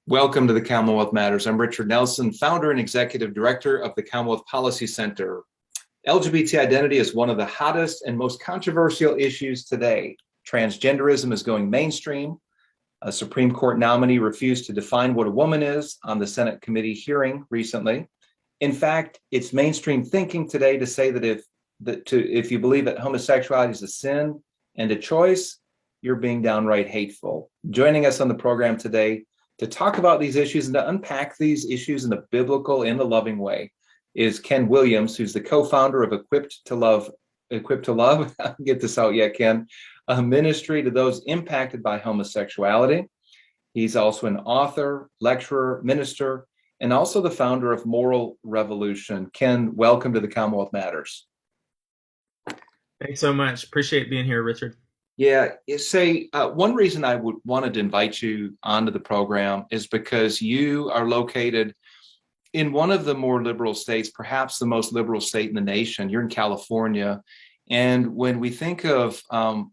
Welcome to the Commonwealth Matters. I'm Richard Nelson, founder and executive director of the Commonwealth Policy Center. LGBT identity is one of the hottest and most controversial issues today. Transgenderism is going mainstream. A Supreme Court nominee refused to define what a woman is on the Senate committee hearing recently. In fact, it's mainstream thinking today to say that if you believe that homosexuality is a sin and a choice, you're being downright hateful. Joining us on the program today to talk about these issues and to unpack these issues in a biblical and a loving way is Ken Williams, who's the co-founder of Equipped to Love. Get this out yet, Ken. A ministry to those impacted by homosexuality. He's also an author, lecturer, minister, and also the founder of Moral Revolution. Ken, welcome to the Commonwealth Matters. Thanks so much. Appreciate being here, Richard. Yeah, one reason I wanted to invite you onto the program is because you are located in one of the more liberal states, perhaps the most liberal state in the nation. You're in California. And when we think of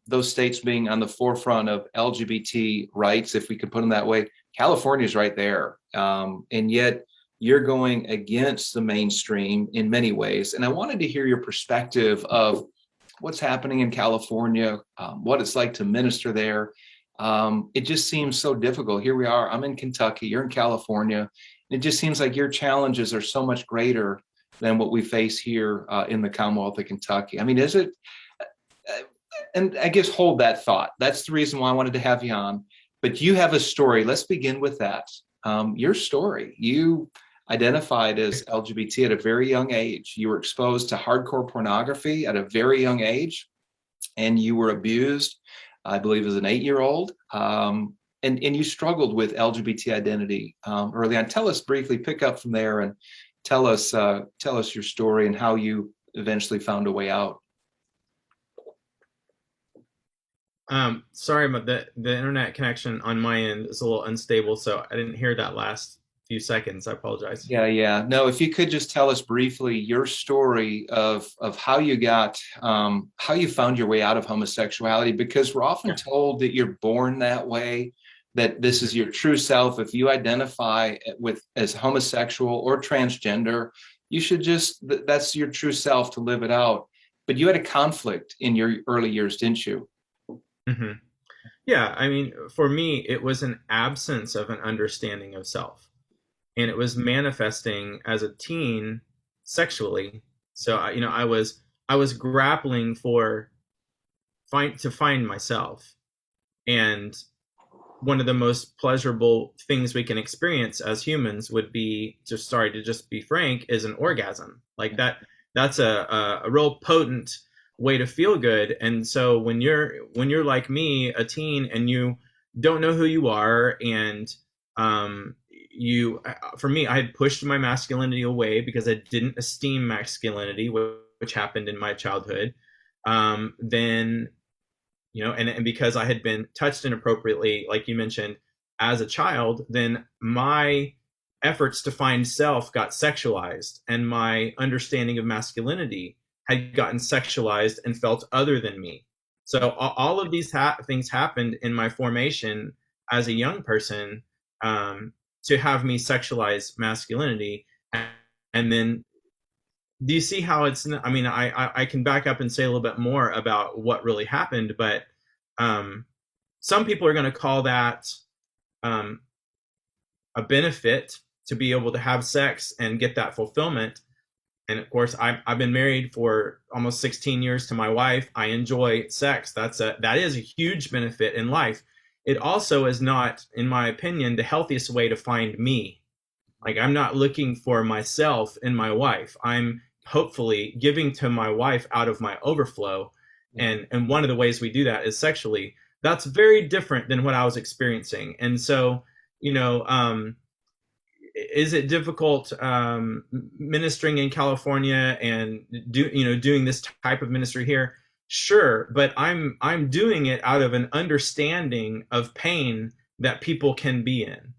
those states being on the forefront of LGBT rights, if we could put them that way, California is right there. And yet you're going against the mainstream in many ways. And I wanted to hear your perspective of what's happening in California, what it's like to minister there. It just seems so difficult. Here we are, I'm in Kentucky, you're in California. It just seems like your challenges are so much greater than what we face here in the Commonwealth of Kentucky. I mean, is it, and I guess hold that thought. That's the reason why I wanted to have you on. But you have a story. Let's begin with that. Your story. You identified as LGBT at a very young age. You were exposed to hardcore pornography at a very young age, and you were abused, I believe, as an 8-year-old. And you struggled with LGBT identity early on. Tell us briefly, pick up from there, and tell us your story and how you eventually found a way out. Sorry, but the internet connection on my end is a little unstable, so I didn't hear that last few seconds. I apologize. Yeah. No, if you could just tell us briefly your story of how you got, how you found your way out of homosexuality, because we're often told that you're born that way, that this is your true self. If you identify as homosexual or transgender, you should that's your true self to live it out. But you had a conflict in your early years, didn't you? Mm-hmm. Yeah, I mean, for me, it was an absence of an understanding of self. And it was manifesting as a teen sexually. So, I was grappling to find myself. And one of the most pleasurable things we can experience as humans would be, to just be frank, is an orgasm. Like that's a real potent way to feel good. And so when you're like me, a teen, and you don't know who you are, and for me, I had pushed my masculinity away because I didn't esteem masculinity, which happened in my childhood. Then, and because I had been touched inappropriately, like you mentioned, as a child, then my efforts to find self got sexualized, and my understanding of masculinity had gotten sexualized and felt other than me. So all of these things happened in my formation as a young person, to have me sexualize masculinity. And then, do you see how it's, I mean, I can back up and say a little bit more about what really happened, but some people are going to call that a benefit to be able to have sex and get that fulfillment. And of course, I've been married for almost 16 years to my wife. I enjoy sex. That is a huge benefit in life. It also is not, in my opinion, the healthiest way to find me. Like, I'm not looking for myself in my wife. I'm hopefully giving to my wife out of my overflow. And one of the ways we do that is sexually. That's very different than what I was experiencing. And so, is it difficult ministering in California and doing this type of ministry here? Sure, but I'm doing it out of an understanding of pain that people can be in.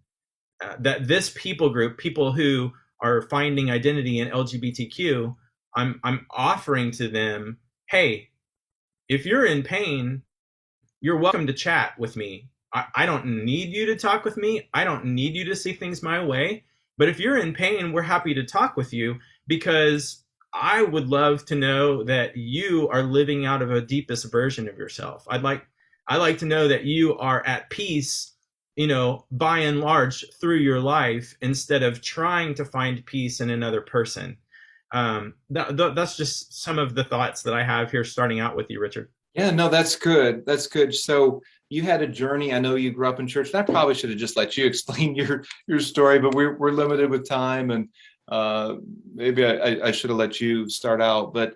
That this people group, people who are finding identity in LGBTQ, I'm offering to them, hey, if you're in pain, you're welcome to chat with me. I don't need you to talk with me. I don't need you to see things my way. But if you're in pain, we're happy to talk with you, because I would love to know that you are living out of a deepest version of yourself. I like to know that you are at peace, by and large through your life, instead of trying to find peace in another person. That's just some of the thoughts that I have here, starting out with you, Richard. Yeah, no, that's good. That's good. So you had a journey. I know you grew up in church. And I probably should have just let you explain your story, but we're limited with time, and maybe I should have let you start out. But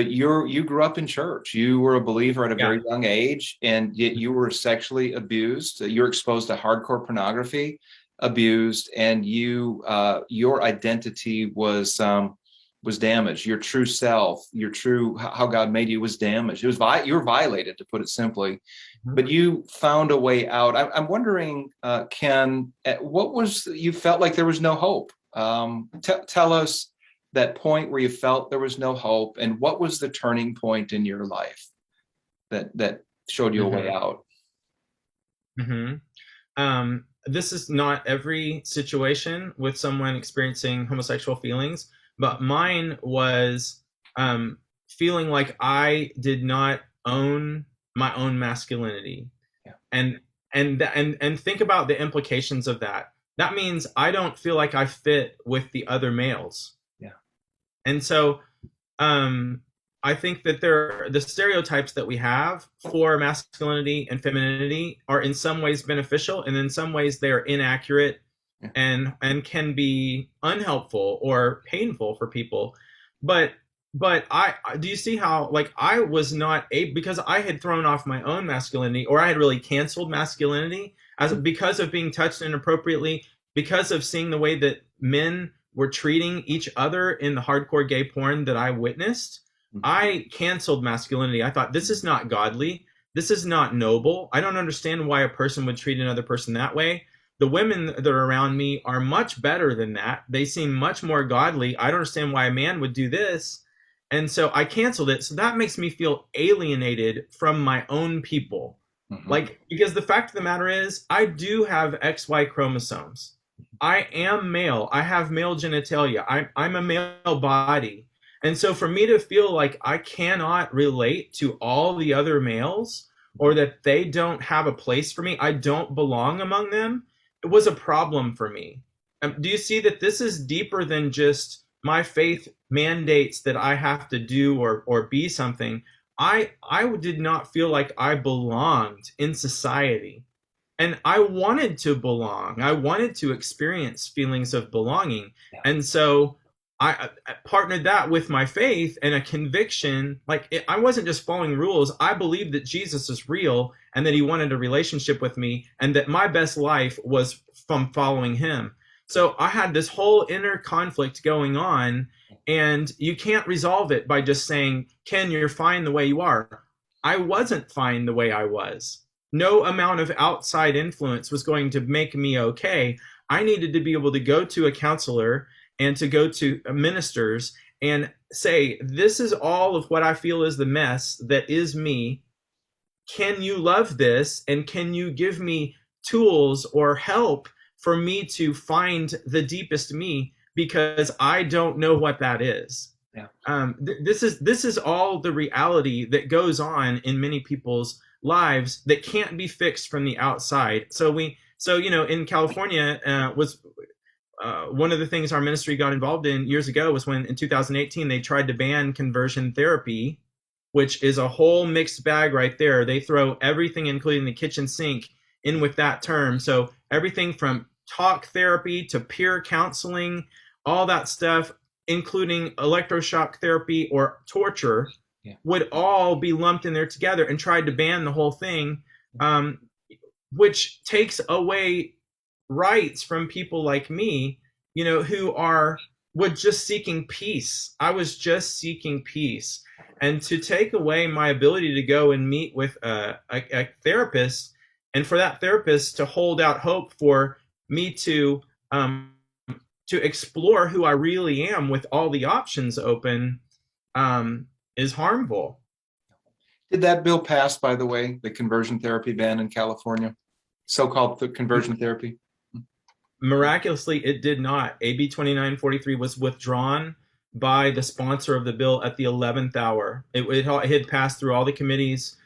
you grew up in church. You were a believer at a Yeah. very young age, and yet you were sexually abused. You were exposed to hardcore pornography, abused, and your identity was damaged. Your true self, your true how God made you was damaged. It was you were violated, to put it simply. Mhm. But you found a way out. I'm wondering, Ken, what was you felt like there was no hope? Tell us that point where you felt there was no hope, and what was the turning point in your life that showed you a way Mhm. out? Mhm. This is not every situation with someone experiencing homosexual feelings, but mine was um, feeling like I did not own my own masculinity, Yeah, and and think about the implications of that. That means I don't feel like I fit with the other males, yeah, and so um, I think that the stereotypes that we have for masculinity and femininity are in some ways beneficial, and in some ways they are inaccurate, yeah. and can be unhelpful or painful for people. But I do you see how, like, I was not a because I had thrown off my own masculinity, or I had really canceled masculinity as because of being touched inappropriately, because of seeing the way that men were treating each other in the hardcore gay porn that I witnessed. I canceled masculinity. I thought, this is not godly. This is not noble. I don't understand why a person would treat another person that way. The women that are around me are much better than that. They seem much more godly. I don't understand why a man would do this. And so I canceled it. So that makes me feel alienated from my own people. Mm-hmm. Like, because the fact of the matter is, I do have XY chromosomes. I am male. I have male genitalia. I'm a male body. And so for me to feel like I cannot relate to all the other males, or that they don't have a place for me, I don't belong among them, it was a problem for me. Do you see that this is deeper than just my faith mandates that I have to do or be something? I did not feel like I belonged in society, and I wanted to belong. I wanted to experience feelings of belonging. Yeah. And so I partnered that with my faith and a conviction. Like, I wasn't just following rules. I believed that Jesus is real, and that he wanted a relationship with me, and that my best life was from following him. So I had this whole inner conflict going on, and you can't resolve it by just saying, Ken, you're fine the way you are. I wasn't fine the way I was. No amount of outside influence was going to make me okay. I needed to be able to go to a counselor and to go to ministers and say, this is all of what I feel is the mess that is me. Can you love this? And can you give me tools or help for me to find the deepest me? Because I don't know what that is. Yeah. This is all the reality that goes on in many people's lives that can't be fixed from the outside. So in California, was one of the things our ministry got involved in years ago was when in 2018 they tried to ban conversion therapy, which is a whole mixed bag right there. They throw everything, including the kitchen sink, in with that term. So everything from talk therapy to peer counseling, all that stuff, including electroshock therapy or torture, Yeah. would all be lumped in there together and tried to ban the whole thing, which takes away rights from people like me, who were just seeking peace. I was just seeking peace. And to take away my ability to go and meet with a therapist, and for that therapist to hold out hope for me to explore who I really am with all the options open, is harmful. Did that bill pass, by the way, the conversion therapy ban in California? so-called conversion therapy? Miraculously, it did not. AB 2943 was withdrawn by the sponsor of the bill at the 11th hour. It had passed through all the committees.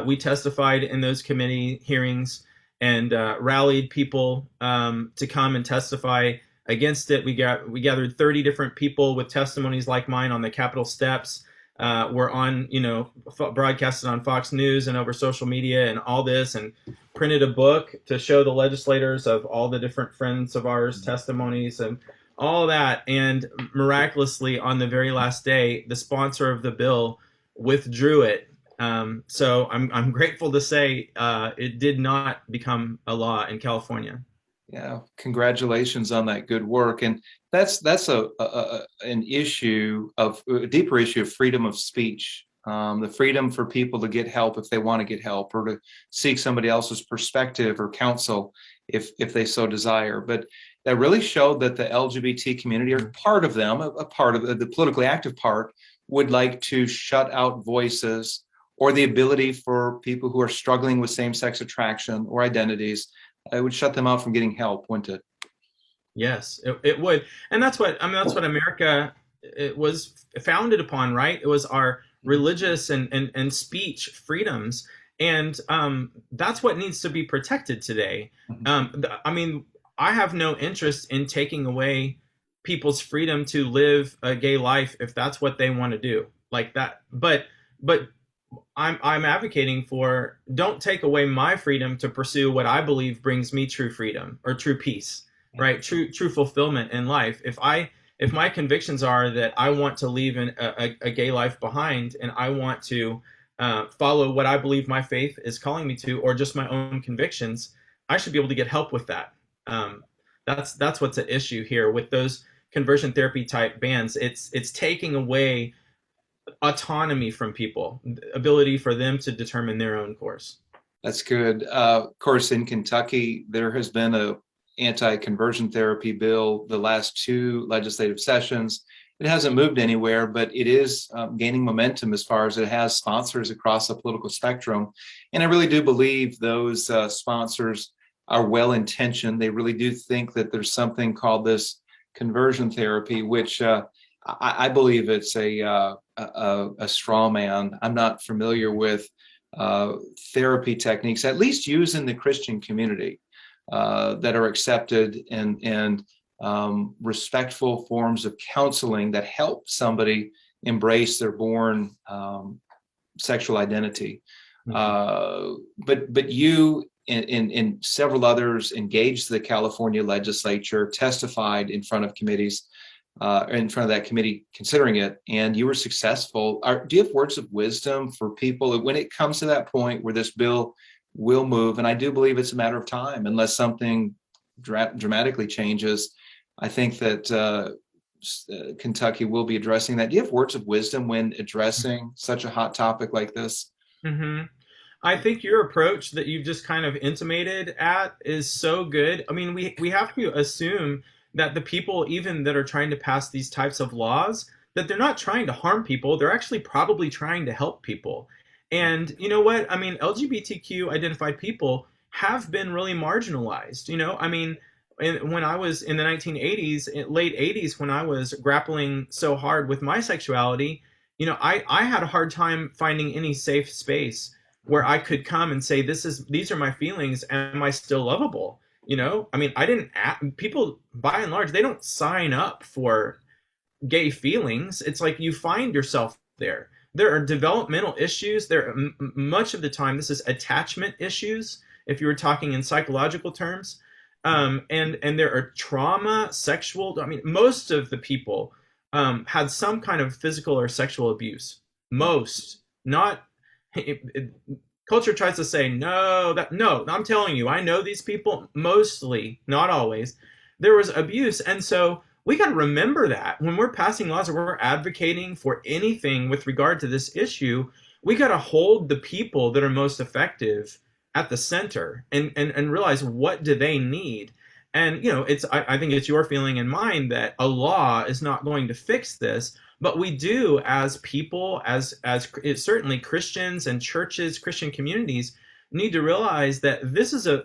We testified in those committee hearings and rallied people to come and testify against it. We gathered 30 different people with testimonies like mine on the Capitol steps. We're on, broadcasted on Fox News and over social media and all this, and printed a book to show the legislators of all the different friends of ours testimonies and all that. And miraculously, on the very last day, the sponsor of the bill withdrew it. So I'm grateful to say it did not become a law in California. Yeah, congratulations on that good work. And that's an issue of a deeper issue of freedom of speech, the freedom for people to get help if they want to get help, or to seek somebody else's perspective or counsel if they so desire. But that really showed that the LGBT community, or part of them, a part of the politically active part, would like to shut out voices or the ability for people who are struggling with same-sex attraction or identities. It would shut them out from getting help, wouldn't it? Yes, it would. And that's what America, it was founded upon, right? It was our religious and speech freedoms. And that's what needs to be protected today. I have no interest in taking away people's freedom to live a gay life if that's what they want to do, like that. But I'm advocating for, don't take away my freedom to pursue what I believe brings me true freedom or true peace, right? True fulfillment in life. If my convictions are that I want to leave a gay life behind, and I want to follow what I believe my faith is calling me to, or just my own convictions, I should be able to get help with that. That's what's at issue here with those conversion therapy type bans. It's taking away autonomy from people, ability for them to determine their own course. That's good. Of course, in Kentucky, there has been a anti-conversion therapy bill the last two legislative sessions. It hasn't moved anywhere, but it is gaining momentum as far as it has sponsors across the political spectrum. And I really do believe those sponsors are well-intentioned. They really do think that there's something called this conversion therapy, which I believe it's a straw man. I'm not familiar with therapy techniques, at least used in the Christian community, that are accepted and respectful forms of counseling that help somebody embrace their born sexual identity. But you and several others engaged the California legislature, testified in front of committees, in front of that committee considering it, and you were successful. Do you have words of wisdom for people when it comes to that point where this bill will move? And I do believe it's a matter of time, unless something dramatically changes. I think that Kentucky will be addressing that. Do you have words of wisdom when addressing such a hot topic like this? Mm-hmm. I think your approach that you've just kind of intimated at is so good. I mean, we have to assume that the people even that are trying to pass these types of laws, that they're not trying to harm people. They're actually probably trying to help people. And you know what? I mean, LGBTQ identified people have been really marginalized. When I was in the 1980s, late 80s, when I was grappling so hard with my sexuality, I had a hard time finding any safe space where I could come and say, these are my feelings. Am I still lovable? People by and large, they don't sign up for gay feelings. It's like you find yourself there. There are developmental issues. Much of the time, this is attachment issues, if you were talking in psychological terms. And there are trauma, sexual. Most of the people had some kind of physical or sexual abuse. Most, not. Culture tries to say, no, I'm telling you, I know these people, mostly, not always, there was abuse. And so we got to remember that when we're passing laws or we're advocating for anything with regard to this issue, we got to hold the people that are most effective at the center and realize, what do they need? And, I think it's your feeling and mine that a law is not going to fix this. But we do, as people, as certainly Christians and churches, Christian communities, need to realize that this is a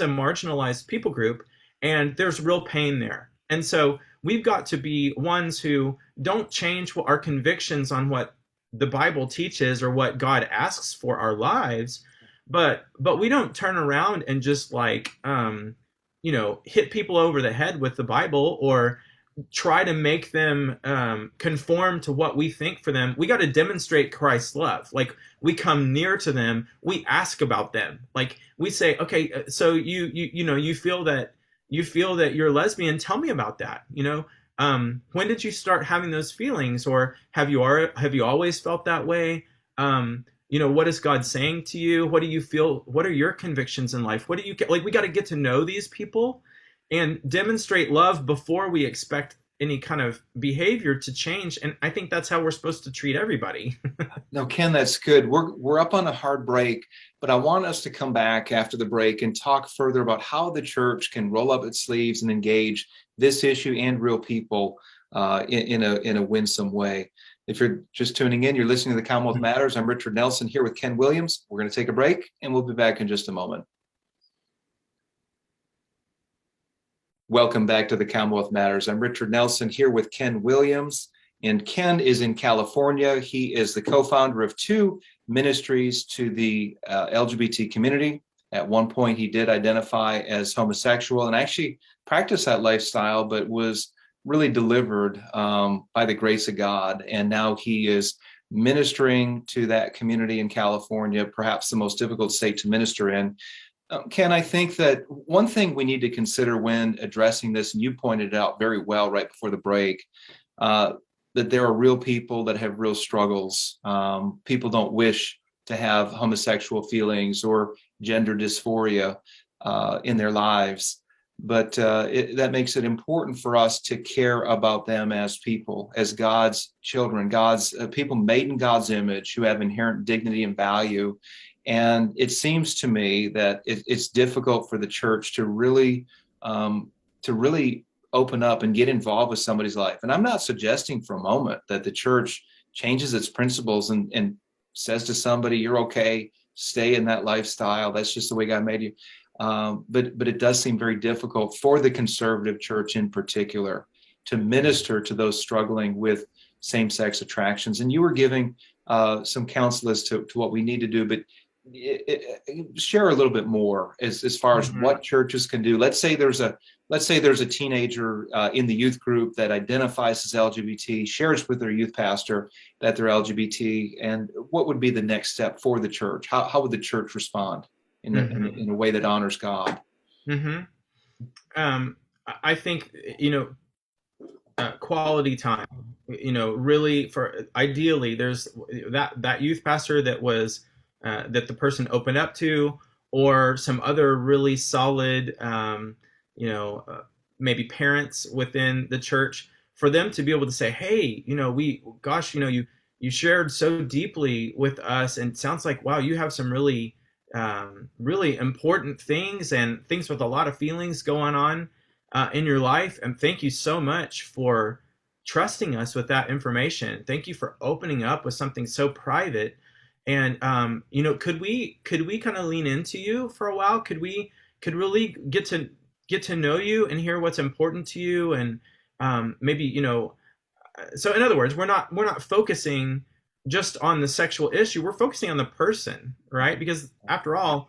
marginalized people group, and there's real pain there. And so we've got to be ones who don't change our convictions on what the Bible teaches or what God asks for our lives, but we don't turn around and just like hit people over the head with the Bible, or try to make them conform to what we think for them. We got to demonstrate Christ's love. Like, we come near to them, we ask about them. Like, we say, okay, so you feel that you're lesbian. Tell me about that. When did you start having those feelings, or have you always felt that way? What is God saying to you? What do you feel? What are your convictions in life? What do you get? Like, we got to get to know these people and demonstrate love before we expect any kind of behavior to change. And I think that's how we're supposed to treat everybody. No, Ken, that's good. We're up on a hard break, but I want us to come back after the break and talk further about how the church can roll up its sleeves and engage this issue and real people in a winsome way. If you're just tuning in, you're listening to The Commonwealth Matters. I'm Richard Nelson here with Ken Williams. We're going to take a break, and we'll be back in just a moment. Welcome back to The Commonwealth Matters. I'm Richard Nelson here with Ken Williams, and Ken is in California. He is the co-founder of two ministries to the LGBT community. At one point, he did identify as homosexual and actually practiced that lifestyle, but was really delivered by the grace of God. And now he is ministering to that community in California, perhaps the most difficult state to minister in. Ken, I think that one thing we need to consider when addressing this, and you pointed it out very well right before the break, that there are real people that have real struggles. People don't wish to have homosexual feelings or gender dysphoria in their lives, but that makes it important for us to care about them as people, as God's children, God's people made in God's image, who have inherent dignity and value. And it seems to me that it's difficult for the church to really open up and get involved with somebody's life. And I'm not suggesting for a moment that the church changes its principles and says to somebody, you're okay, stay in that lifestyle. That's just the way God made you. But it does seem very difficult for the conservative church in particular to minister to those struggling with same-sex attractions. And you were giving some counsel as to what we need to do, but share a little bit more as far as what churches can do. Let's say there's a teenager in the youth group that identifies as LGBT, shares with their youth pastor that they're LGBT, and what would be the next step for the church? How would the church respond in a way that honors God? I think quality time. Really, for ideally, there's that youth pastor that was that the person opened up to, or some other really solid, maybe parents within the church, for them to be able to say, hey, you shared so deeply with us, and it sounds like, wow, you have some really, really important things and things with a lot of feelings going on in your life. And thank you so much for trusting us with that information. Thank you for opening up with something so private. And could we kind of lean into you for a while? Could really get to know you and hear what's important to you, and maybe so in other words, we're not focusing just on the sexual issue. We're focusing on the person, right? Because after all,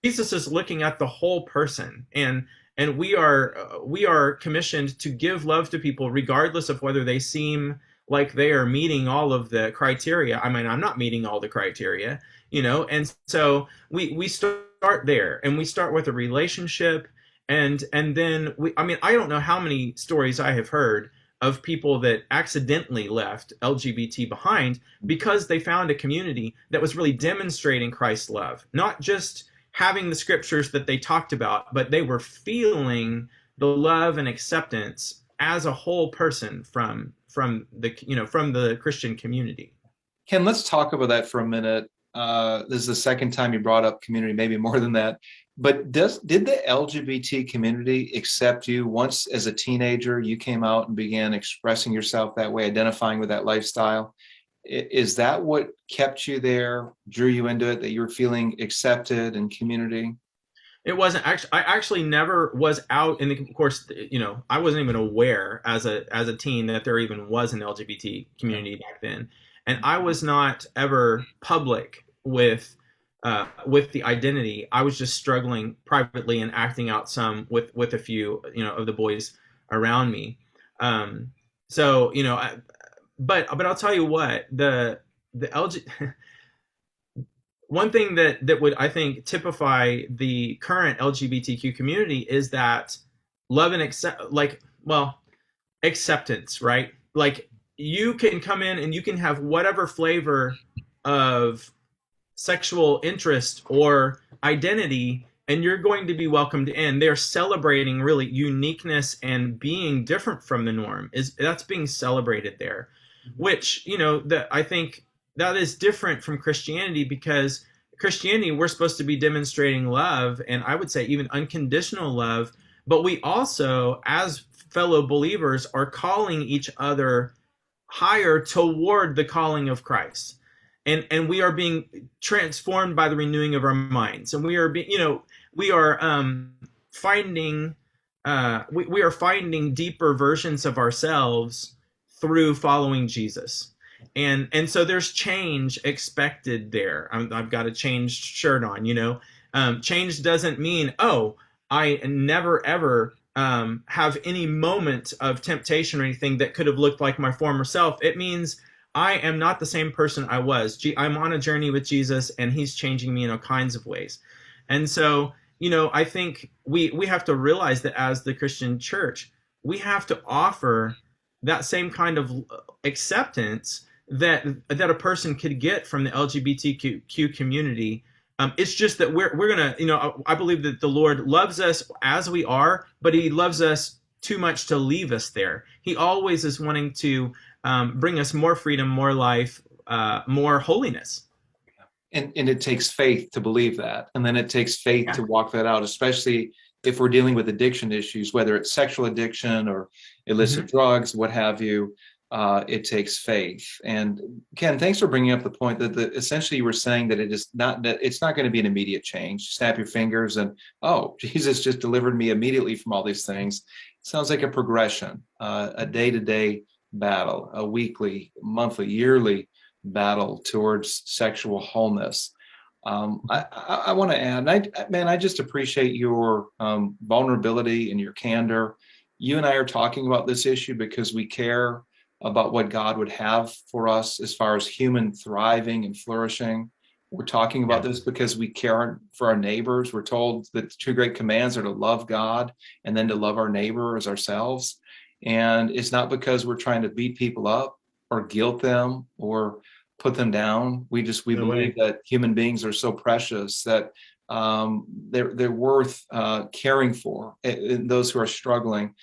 Jesus is looking at the whole person, and we are commissioned to give love to people regardless of whether they seem like they are meeting all of the criteria. I mean, I'm not meeting all the criteria, and so we start there, and we start with a relationship, and then I don't know how many stories I have heard of people that accidentally left LGBT behind because they found a community that was really demonstrating Christ's love, not just having the scriptures that they talked about, but they were feeling the love and acceptance as a whole person from the Christian community. Ken, let's talk about that for a minute. This is the second time you brought up community, maybe more than that. But did the LGBT community accept you once as a teenager you came out and began expressing yourself that way, identifying with that lifestyle? Is that what kept you there, drew you into it, that you were feeling accepted in community? It wasn't actually. I actually never was out, and of course, I wasn't even aware as a teen that there even was an LGBT Yeah. community back then, and I was not ever public with the identity. I was just struggling privately and acting out some with a few of the boys around me. Um, so but I'll tell you what, the LG one thing that would, I think, typify the current LGBTQ community is that love and acceptance, right? Like, you can come in and you can have whatever flavor of sexual interest or identity, and you're going to be welcomed in. They're celebrating really uniqueness and being different from the norm. Is That's being celebrated there, which that I think that is different from Christianity, because Christianity, we're supposed to be demonstrating love, and I would say even unconditional love, but we also, as fellow believers, are calling each other higher toward the calling of Christ. And we are being transformed by the renewing of our minds, and we are being, we are finding we are finding deeper versions of ourselves through following Jesus. And so there's change expected there. I've got a changed shirt on. Change doesn't mean, oh, I never ever have any moment of temptation or anything that could have looked like my former self. It means I am not the same person I was. I'm on a journey with Jesus, and he's changing me in all kinds of ways. And so, I think we have to realize that as the Christian church, we have to offer that same kind of acceptance that a person could get from the LGBTQ community. It's just that we're gonna, I believe that the Lord loves us as we are, but he loves us too much to leave us there. He always is wanting to bring us more freedom, more life, more holiness. And it takes faith to believe that. And then it takes faith to walk that out, especially if we're dealing with addiction issues, whether it's sexual addiction or illicit drugs, what have you. It takes faith. And Ken, thanks for bringing up the point that essentially you were saying that it's not going to be an immediate change. Snap your fingers and, oh, Jesus just delivered me immediately from all these things. It sounds like a progression, a day-to-day battle, a weekly, monthly, yearly battle towards sexual wholeness. I want to add, I just appreciate your vulnerability and your candor. You and I are talking about this issue because we care about what God would have for us as far as human thriving and flourishing. We're talking about this because we care for our neighbors. We're told that the two great commands are to love God and then to love our neighbor as ourselves. And it's not because we're trying to beat people up or guilt them or put them down. We believe that human beings are so precious that they're worth caring for, and those who are struggling.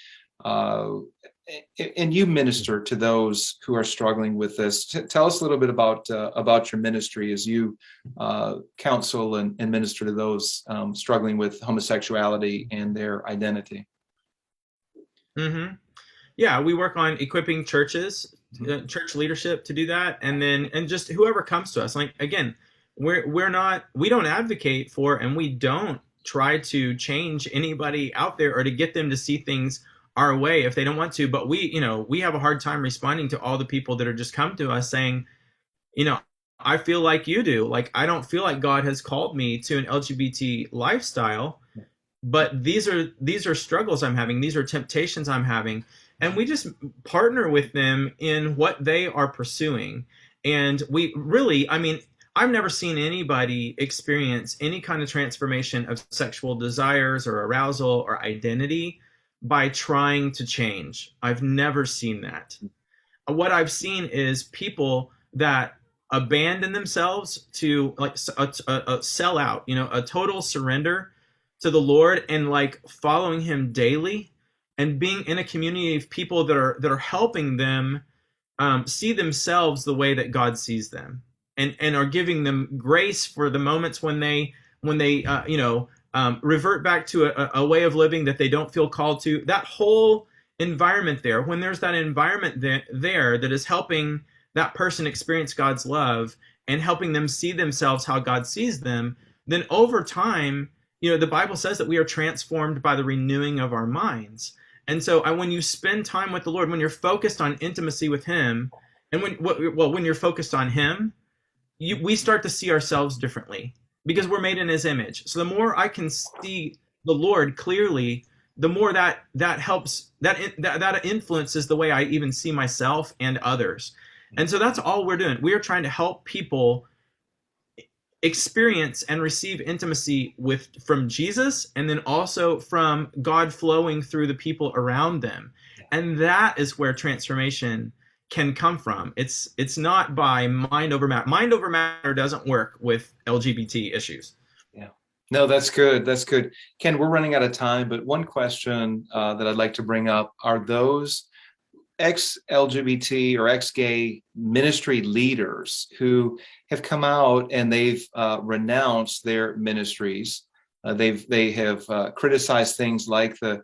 And you minister to those who are struggling with this. Tell us a little bit about your ministry as you counsel and minister to those struggling with homosexuality and their identity. Mm-hmm. Yeah, we work on equipping churches, church leadership to do that, and just whoever comes to us. Like, again, we don't advocate for, and we don't try to change anybody out there or to get them to see things our way if they don't want to. But we have a hard time responding to all the people that are just come to us saying, I feel like you do. Like, I don't feel like God has called me to an LGBT lifestyle, but these are struggles I'm having. These are temptations I'm having. And we just partner with them in what they are pursuing. And we really, I've never seen anybody experience any kind of transformation of sexual desires or arousal or identity by trying to change. I've never seen that. What I've seen is people that abandon themselves to like a sell out, a total surrender to the Lord, and like following him daily and being in a community of people that are helping them see themselves the way that God sees them, and are giving them grace for the moments when they revert back to a way of living that they don't feel called to. That whole environment there, when there's that environment there that is helping that person experience God's love and helping them see themselves how God sees them, then over time, the Bible says that we are transformed by the renewing of our minds. And so when you spend time with the Lord, when you're focused on intimacy with him, and when you're focused on him, we start to see ourselves differently because we're made in his image. So the more I can see the Lord clearly, the more that helps, that influences the way I even see myself and others. And so that's all we're doing. We are trying to help people experience and receive intimacy from Jesus, and then also from God flowing through the people around them. And that is where transformation can come from. It's not by mind over matter. Mind over matter doesn't work with LGBT issues. Yeah. No, that's good. That's good. Ken, we're running out of time, but one question that I'd like to bring up are those ex-LGBT or ex-gay ministry leaders who have come out and they've renounced their ministries. They have criticized things like the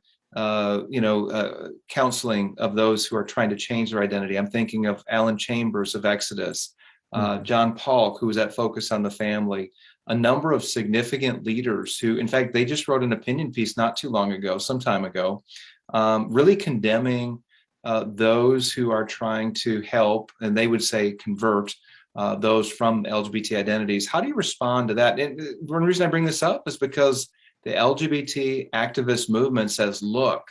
counseling of those who are trying to change their identity. I'm thinking of Alan Chambers of Exodus, John Paul, who was at Focus on the Family, a number of significant leaders who, in fact, they just wrote an opinion piece not too long ago, some time ago, really condemning those who are trying to help, and they would say convert those from LGBT identities. How do you respond to that? And one reason I bring this up is because the LGBT activist movement says, look,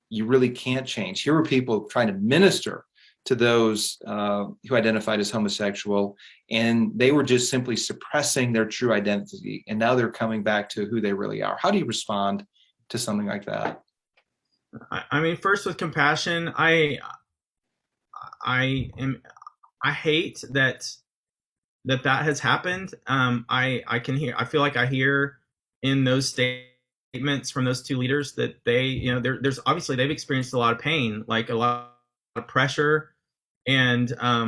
you really can't change. Here were people trying to minister to those who identified as homosexual, and they were just simply suppressing their true identity. And now they're coming back to who they really are. How do you respond to something like that? I mean, first with compassion, I hate that has happened. I feel like I hear in those statements from those two leaders that there's obviously they've experienced a lot of pain, like a lot of pressure, and I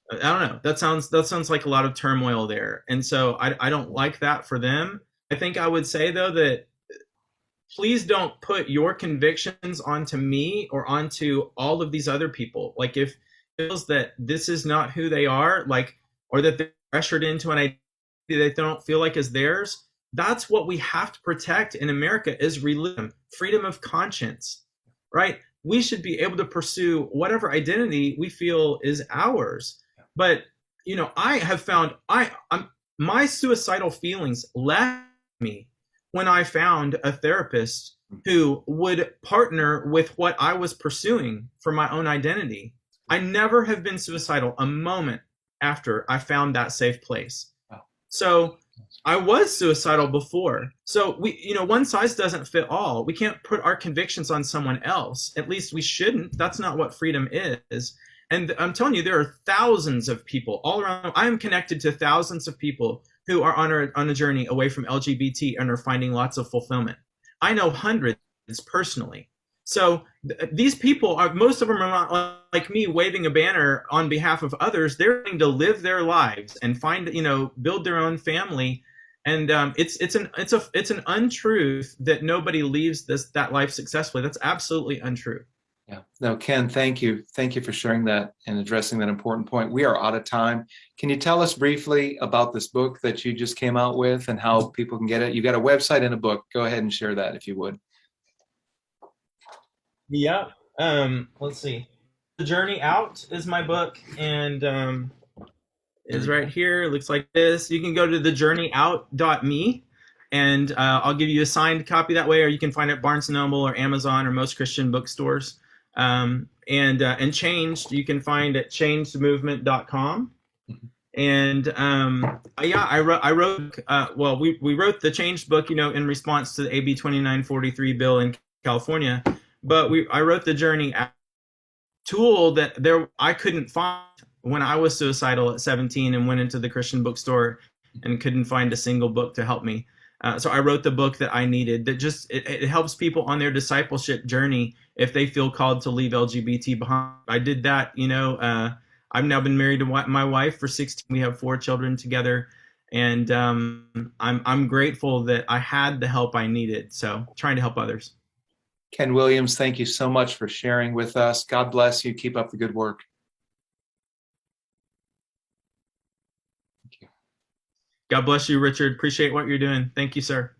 don't know. That sounds like a lot of turmoil there, and so I don't like that for them. I think I would say though that please don't put your convictions onto me or onto all of these other people. Like if it feels that this is not who they are, like, or that they're pressured into an identity they don't feel like is theirs, that's what we have to protect in America is religion, freedom of conscience, right? We should be able to pursue whatever identity we feel is ours. But, I have found my suicidal feelings left me when I found a therapist who would partner with what I was pursuing for my own identity. I never have been suicidal a moment after I found that safe place. Wow. So I was suicidal before. So one size doesn't fit all. We can't put our convictions on someone else. At least we shouldn't. That's not what freedom is. And I'm telling you, there are thousands of people all around. I am connected to thousands of people who are on a journey away from LGBT and are finding lots of fulfillment. I know hundreds personally. So these people most of them are not like me waving a banner on behalf of others. They're trying to live their lives and find, build their own family. And it's an untruth that nobody leaves that life successfully. That's absolutely untrue. Yeah. No, Ken, thank you. Thank you for sharing that and addressing that important point. We are out of time. Can you tell us briefly about this book that you just came out with and how people can get it? You've got a website and a book. Go ahead and share that if you would. Yeah. Let's see. The Journey Out is my book, and is right here. It looks like this. You can go to thejourneyout.me, and I'll give you a signed copy that way, or you can find it at Barnes & Noble or Amazon or most Christian bookstores. And Changed, you can find at changedmovement.com. And I wrote we wrote the Changed book, in response to the AB 2943 bill in California, but I wrote the Journey Out tool that I couldn't find when I was suicidal at 17 and went into the Christian bookstore and couldn't find a single book to help me. So I wrote the book that I needed that just it helps people on their discipleship journey if they feel called to leave LGBT behind. I did that, I've now been married to my wife for 16. We have 4 children together, and I'm grateful that I had the help I needed. So trying to help others. Ken Williams, thank you so much for sharing with us. God bless you. Keep up the good work. God bless you, Richard. Appreciate what you're doing. Thank you, sir.